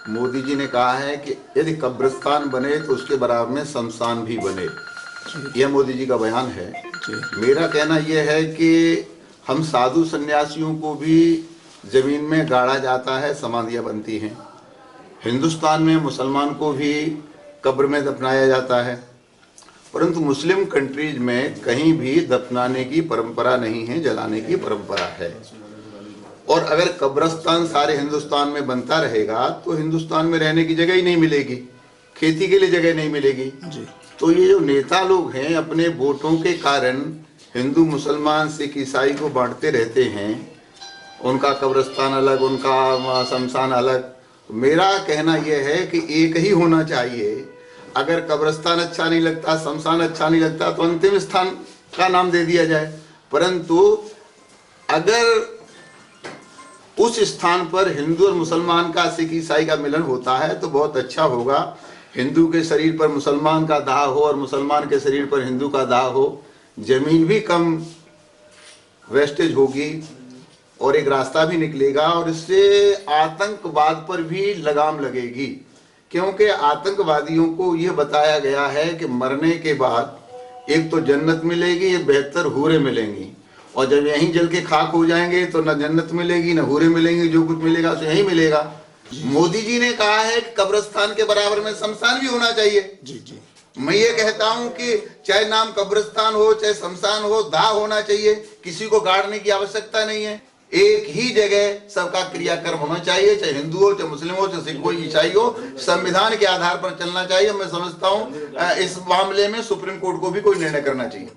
मोदी जी ने कहा है कि यदि कब्रिस्तान बने तो उसके बराबर में शमशान भी बने। यह मोदी जी का बयान है। मेरा कहना यह है कि हम साधु सन्यासियों को भी जमीन में गाड़ा जाता है, समाधियां बनती हैं। हिंदुस्तान में मुसलमान को भी कब्र में दफनाया जाता है, परंतु मुस्लिम कंट्रीज में कहीं भी दफनाने की परंपरा नहीं है, जलाने की परंपरा है। और अगर कब्रिस्तान सारे हिंदुस्तान में बनता रहेगा तो हिंदुस्तान में रहने की जगह ही नहीं मिलेगी, खेती के लिए जगह नहीं मिलेगी जी। तो ये जो नेता लोग हैं अपने वोटों के कारण हिंदू मुसलमान सिख ईसाई को बांटते रहते हैं, उनका कब्रिस्तान अलग, उनका शमशान अलग। मेरा कहना यह है कि एक ही होना चाहिए। अगर कब्रिस्तान अच्छा नहीं लगता, शमशान अच्छा नहीं लगता तो अंतिम स्थान का नाम दे दिया जाए, परंतु अगर उस स्थान पर हिंदू और मुसलमान का, सिख ईसाई का मिलन होता है तो बहुत अच्छा होगा। हिंदू के शरीर पर मुसलमान का दाह हो और मुसलमान के शरीर पर हिंदू का दाह हो, जमीन भी कम वेस्टेज होगी और एक रास्ता भी निकलेगा और इससे आतंकवाद पर भी लगाम लगेगी। क्योंकि आतंकवादियों को यह बताया गया है कि मरने के बाद एक तो जन्नत मिलेगी, ये बेहतर हूरें मिलेंगी, और जब यहीं जल के खाक हो जाएंगे तो न जन्नत मिलेगी न हूरें मिलेंगी, जो कुछ मिलेगा तो यहीं मिलेगा। मोदी जी ने कहा है कि कब्रिस्तान के बराबर में शमशान भी होना चाहिए। जी जी, मैं ये कहता हूं कि चाहे नाम कब्रिस्तान हो चाहे शमशान हो, दाह होना चाहिए, किसी को गाड़ने की आवश्यकता नहीं है। एक ही जगह सबका क्रियाकर्म होना चाहिए, चाहे हिंदू हो चाहे मुस्लिम हो चाहे सिख हो ईसाई हो, संविधान के आधार पर चलना चाहिए। मैं समझता हूं इस मामले में सुप्रीम कोर्ट को भी कोई निर्णय करना चाहिए।